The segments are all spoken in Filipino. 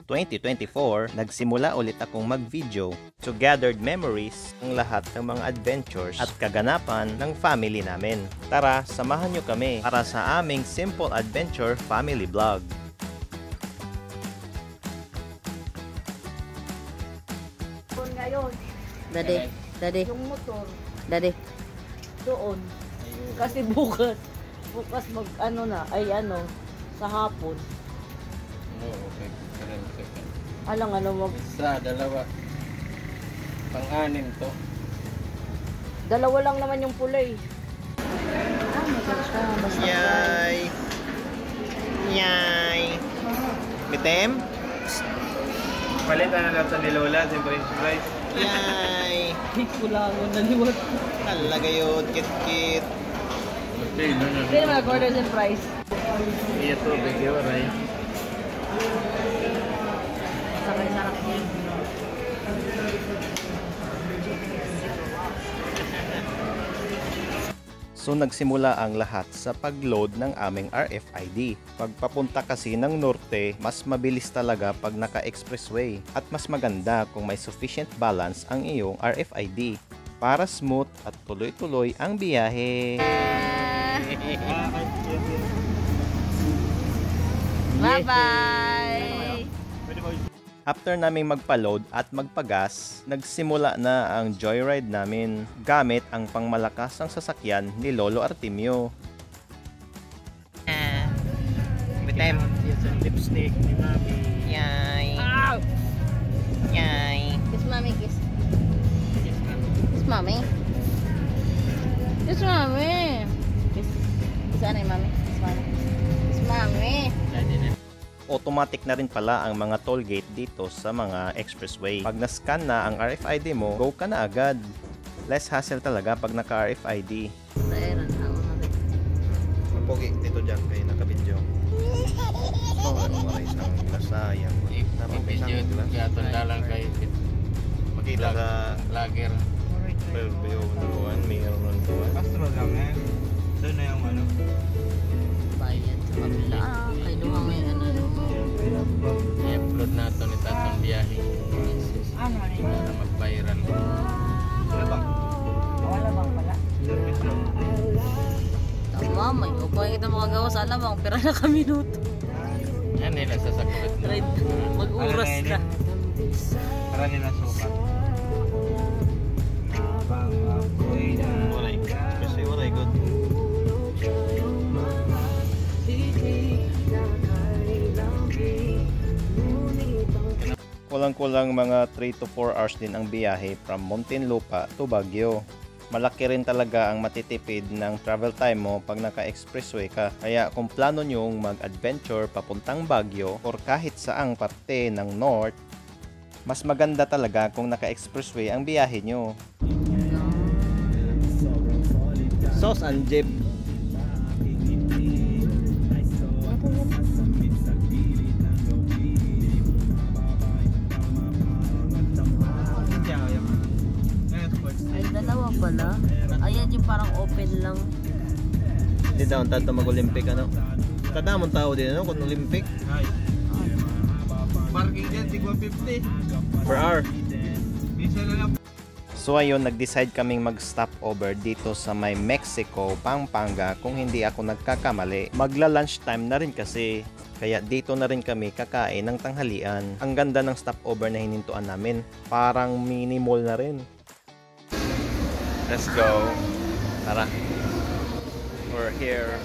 2024, nagsimula ulit akong mag-video to gathered memories ng lahat ng mga adventures at kaganapan ng family namin. Tara, samahan nyo kami para sa aming Simple Adventure Family Vlog. Ngayon, Daddy, yung motor Daddy. doon. Kasi bukas sa hapon. Okay. Alang Isa, dalawa. Pang-anim to. dalawa lang naman yung pula eh. Yay! Yay! Bitem? Palitan na lang sa nilola, si French fries. Yay! Kulangon na liwat. Talaga yun, kit-kit. Okay, Hindi naman nag-order ng price. Iya to, bigyan ray. Sakay-sarak niya. So nagsimula ang lahat sa pag-load ng aming RFID. Pagpapunta kasi ng norte, mas mabilis talaga pag naka-expressway at mas maganda kung may sufficient balance ang iyong RFID para smooth at tuloy-tuloy ang biyahe. Bye-bye! After naming magpa-load at magpagas, nagsimula na ang joyride namin gamit ang pangmalakas ng sasakyan ni Lolo Artemio. Bitem. Lipstick ni Mami. Yay! Yay! Kiss mommy, kiss. Kiss mommy. Kiss mommy. Kiss. Kiss anay mommy. Kiss mommy. Kiss mommy. Automatic na rin pala ang mga toll gate dito sa mga expressway. Pag na-scan na ang RFID mo, go ka na agad. Less hassle talaga pag naka-RFID. Dairan ako natin. Mapogi dito dyan kayo naka-video. Oh, ano nga rin isang lasayang. Video, gaton na lang kayo. Makita ka Lager. Pero nakuhan, mayroon ng buwan. Astro lang yan. Doon na yung ano. Bayan sa kabila. Kay duwang may ano. I-upload na ito ni Tatang Biyahe. Ano rin? Para mag-viral. Wala bang? Wala bang pala? Tama, may upay kita makagawa sa alamang. Pera na ka minuto. Yan nila sa sakot. Mag-uras ka. Para nila sukat. Waray. Especially waray good. Kulang-kulang mga 3 to 4 hours din ang biyahe from Muntinlupa to Baguio. Malaki rin talaga ang matitipid ng travel time mo pag naka-expressway ka. Kaya kung plano nyong mag-adventure papuntang Baguio or kahit saang parte ng north, mas maganda talaga kung naka-expressway ang biyahe nyo. Sauce and jeep. Ay, dalawa pala. Ayan yung parang open lang. Hindi daw tanto mag-Olympic ano. Kadamon tao din ano kung Olympic. Parking dyan, tigwa 50. Per hour. Bisa na lang. So ayun, nag-decide kaming mag-stop over dito sa may Mexico, Pampanga kung hindi ako nagkakamali. Magla-lunch time na rin kasi, kaya dito na rin kami kakain ng tanghalian. Ang ganda ng stopover na hinintuan namin, parang mini mall na rin. Let's go. Tara. We're here.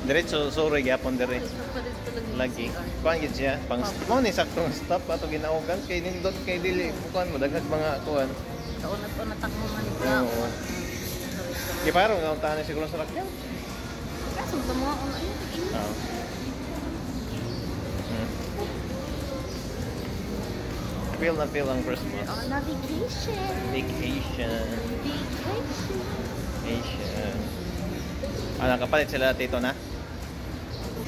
Diretso, sorry, yapon dire. Lagi. Kuhan gid siya. Pang mo ni saktong stop ato ginaugan kay nindot kay dili kuan mo daghang mga kuan. Taon na natakbo man ikaw. Oo. Di parang nauntahan na siguro sa lakyan. Kaso ito mga ano ayun. Oo. Feel na feel ang Christmas. On a vacation. Vacation. Vacation. Vacation. Ah, nakapalit sila tito na?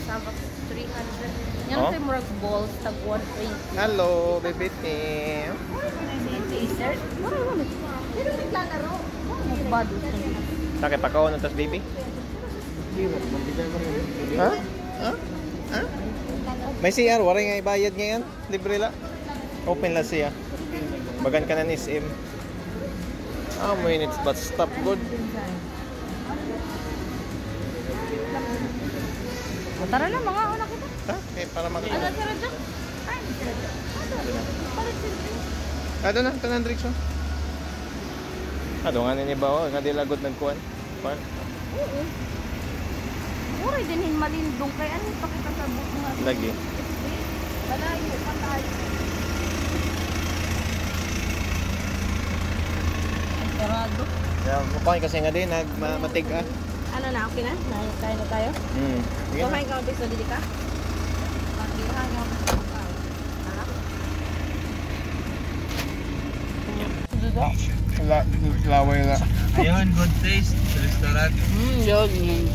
Sabak 300. Yan Oh? ito yung murag balls. Tag 180. Hello, baby Tim. Taser. Wala. Pero naglalaro. Nagbado siya. Sakit pa ko ng tas baby? Ha? Ha? Ha? May CR, waray nga ibayad ngayon. Libre la. Open la siya. Bagan ka na ni SM. How minutes but stop good. Tara na, mga una kita. Ha? Eh, para makita. Ano, tara dyan? Ay, tara dyan. Palit sila. Ado na, tanan Drixon. Ado nga nini ba o? Nga dilagod nagkuhan. Kuhan? Oo. Uray din malindong kay ano pakita sa book nga. Lagi. Balayo, patay. Sarado. Yeah, kuhan kasi nga din, matig ah. Ano na, okay na? Kaya na tayo? Sige na. Kumain ka ulit sa dili ka? Pagkirahan nga ako sa mga. Laway na. Ayun, good taste sa restaurant. Yun.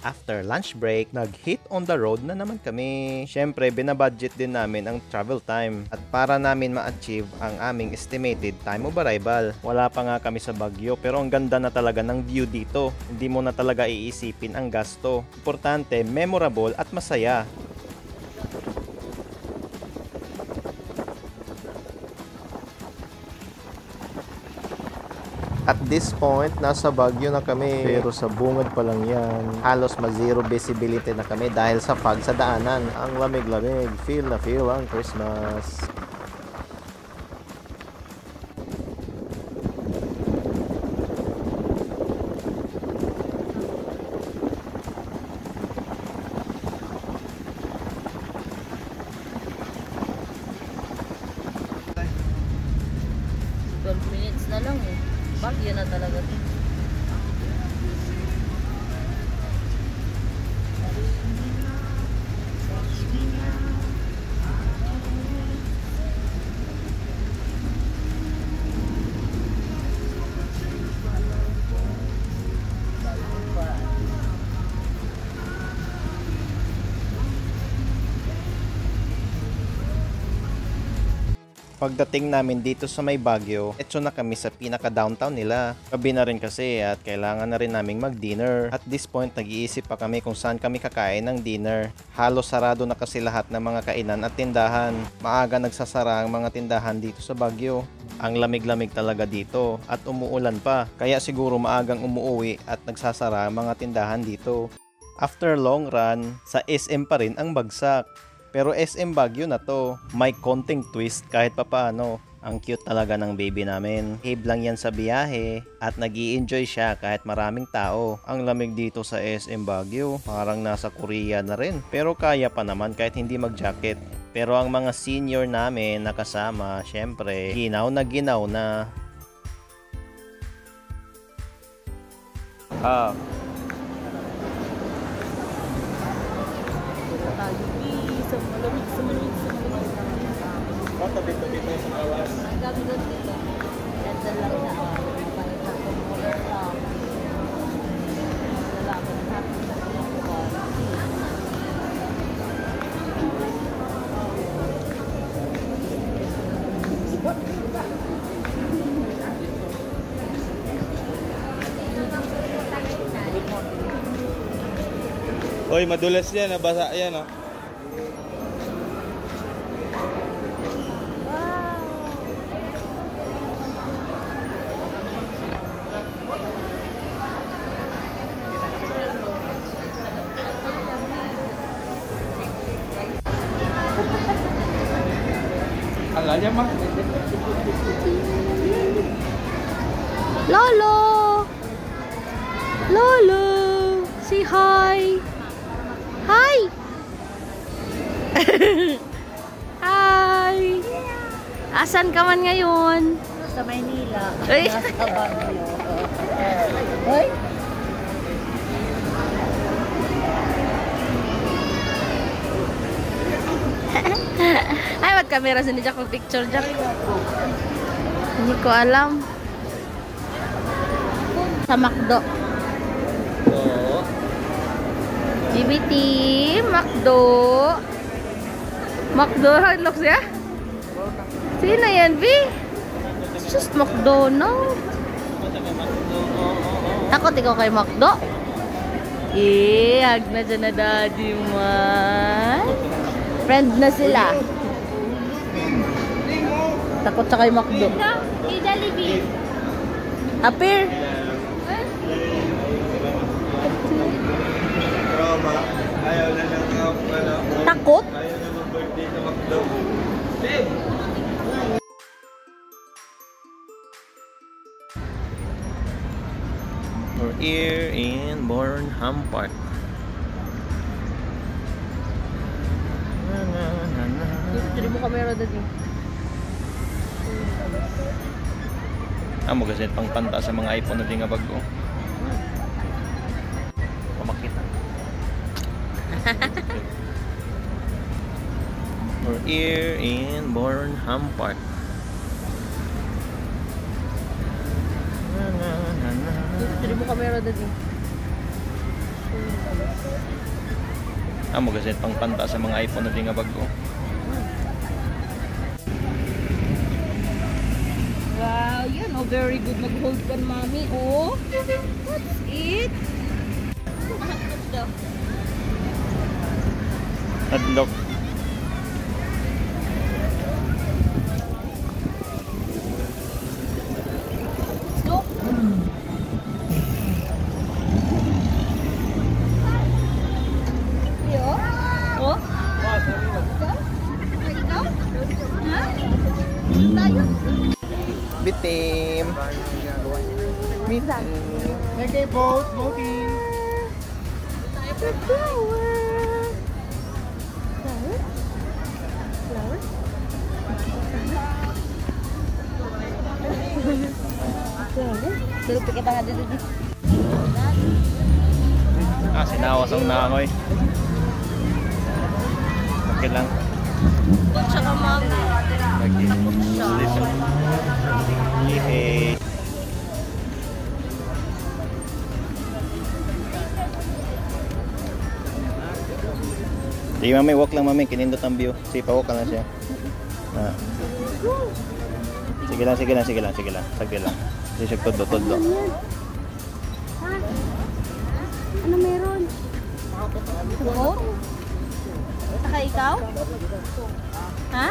After lunch break, nag-hit on the road na naman kami. Siyempre, binabudget din namin ang travel time at para namin ma-achieve ang aming estimated time of arrival. Wala pa nga kami sa Baguio pero ang ganda na talaga ng view dito. Hindi mo na talaga iisipin ang gasto. Importante, memorable at masaya. At this point, nasa Baguio na kami. Pero sa bungad pa lang yan. Halos ma-zero visibility na kami dahil sa fog sa daanan. Ang lamig-lamig. Feel na feel ang Christmas. Minutes na lang eh. Bagyo na talaga ito. Pagdating namin dito sa may Baguio, etso na kami sa pinaka-downtown nila. Gabi na rin kasi at kailangan na rin naming mag-dinner. At this point, nag-iisip pa kami kung saan kami kakain ng dinner. Halos sarado na kasi lahat ng mga kainan at tindahan. Maaga nagsasara ang mga tindahan dito sa Baguio. Ang lamig-lamig talaga dito at umuulan pa. Kaya siguro maagang umuwi at nagsasara ang mga tindahan dito. After long run, sa SM pa rin ang bagsak. Pero SM Baguio na to, may konting twist kahit papaano. Ang cute talaga ng baby namin. Behave lang yan sa biyahe at nag-i-enjoy siya kahit maraming tao. Ang lamig dito sa SM Baguio, parang nasa Korea na rin. Pero kaya pa naman kahit hindi mag-jacket. Pero ang mga senior namin nakasama, syempre, ginaw na ginaw na. Sa malamig. Tabi-tabi tayo sa awas. Ang gagawin dito. Ito lang na balik na kumular lang. Lalaki na natin sa Oy, madulas yan, nabasa yan, oh. Alanya mah. Lolo! Lolo! Say hi! Hi! Hi! Asan ka man ngayon? Sa Maynila. Ay! Sa Baguio. Hoy! Ay, mag-camera sa Jack picture Jack. Hindi ko alam. Sa McDo. Oo. GBT, McDo. McDo, looks ya? Sino yan, B? It's just McDonald's. Takot ikaw kay McDo. Hag na dyan na daddy man. Friend na sila. Takot sa kay Macdo. Jollibee. Apir. Roma, ayaw na ng Takot? ayaw na mag-birthday sa McDo. Babe! We're here in Bornham Park. Hindi mo kamera daddy. Amo kasi pang panta sa mga iPhone na di nga bago. Pamakita. We're here in Bornham Park. Hindi mo kamera daddy. Amo kasi pang panta sa mga iPhone na di nga bago. Wow, yan oh, very good mag-hold ka, mami. Oh, what's it? Adlock. Go. Yo. Oh. Ikaw? Ha? Tayo? Bitim. Bitim. Okay, boat, boating. The flower. Flower? Flower? Flower? Dulu kita nga dito. Sinawas ang nangoy. Okay lang. Tsaka mami. Yehey. Sige mami, walk lang mami, kinindot ang view. Sige, pa-walk ka lang siya. Sige lang. Sagdi lang. Hindi siya tudlo. Ano meron? Suot? Saka ikaw? Ha?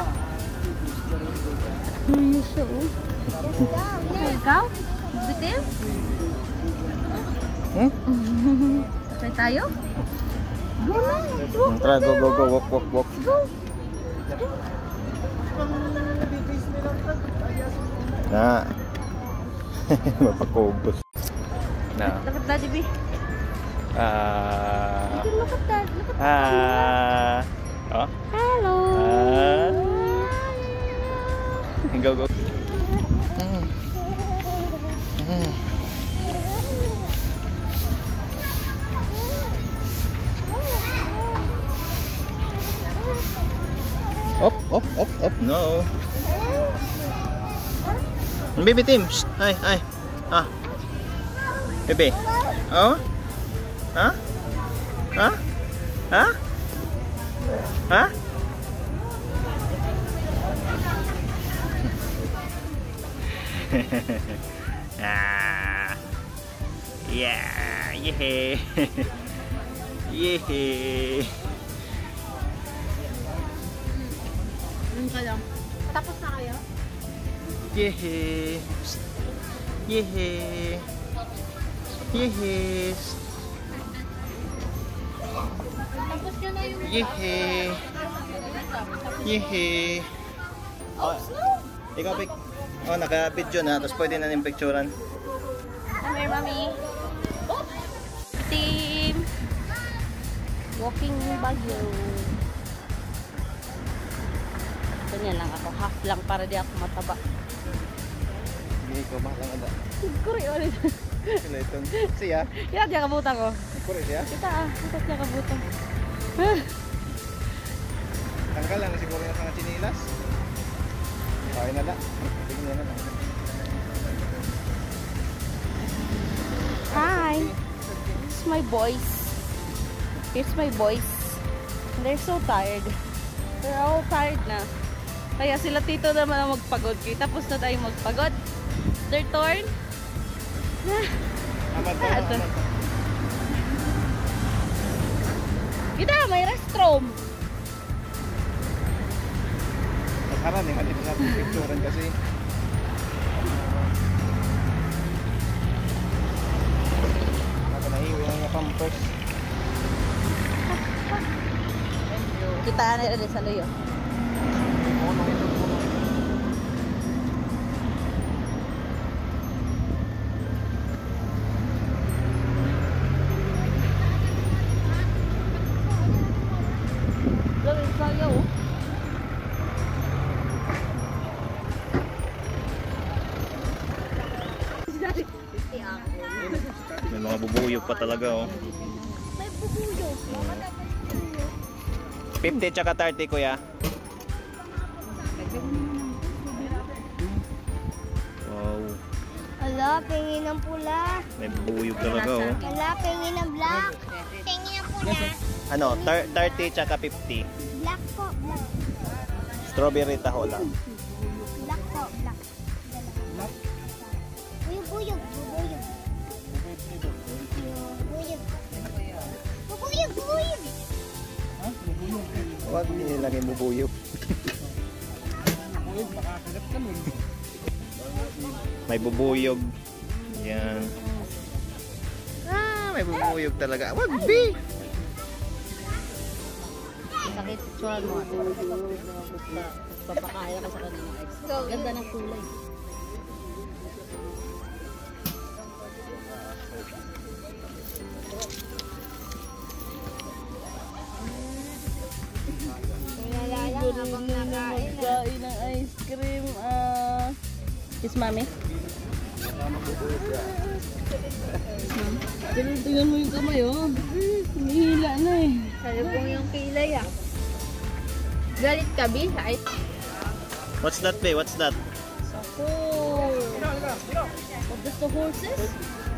Muso. Saka ikaw? Bitin? Sakay tayo? Tara, go, walk. Na. Mapakubos. Na. Look at Daddy B. Look at that. Oh? Hello. Go. Up. No. Baby Tim. Shh. Hi. Baby. Oh? Ha? Yeah. Yehey. Ka lang. Tapos na kayo? Yehey. Tapos nyo na yung... Yehey. Ikaw, Pik. Oh, naka-video na. Tapos pwede na yung picturean. Come here, mami. Team. Walking Baguio. Ganyan lang ako. Half lang para di ako mataba. Sige, ikaw bahalang ada. Kuri ulit. Sino itong? Siya? Kaya diya kabutan ko. Kuri siya? Kita Kita diya kabutan. Tanggal lang siguro yung mga chinilas. Okay na lang. Tingnan na lang. Hi. It's my boys. Here's my boys. They're so tired. They're all tired na. Kaya sila tito naman ang magpagod. Kaya tapos na tayo magpagod. Their turn. Amad Ah, ito. Kita, may restroom. Masara ni halip natin picturean kasi. Ako nahiwi ang pampers. Kita na rin sa luyo. Gawin sa'yo. May mga bubuyog pa talaga oh. May bubuyo. 50 tsaka 30 kuya. Wow. Ala, pingin ng pula. May bubuyog talaga oh. Ala, pingin ng black. Pingin ng pula. Ano, 30 tsaka 50. Black po, black. Strawberry taho lang. Black po, black. Bubuyog, bubuyog. Bubuyog. Bubuyog, bubuyog. Huwag nilagay bubuyog. May bubuyog. Yan. May bubuyog talaga. Wag bi! Sakit, picturean mo. Papakaya ka sa kanina. Ganda ng kulay. Habang nakain. Magkain ng ice cream. Kiss mami. Tingnan mo yung kamay oh. Hinihila na eh. Sabi pong yung kilay ah. Galit ka, Bi? Ay. What's that, be? What's that? Sako. What does the horses?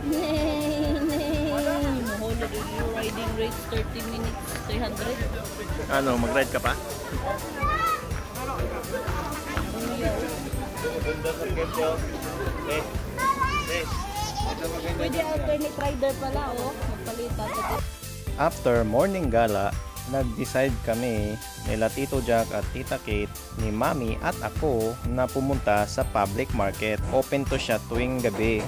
Nay, nay. Holiday riding rate 30 minutes, 300. Ano, mag-ride ka pa? Pwede alternate rider pala oh. Magpalitan. After morning gala, nag-decide kami nila Tito Jack at Tita Kate, ni Mami at ako na pumunta sa public market. Open to siya tuwing gabi.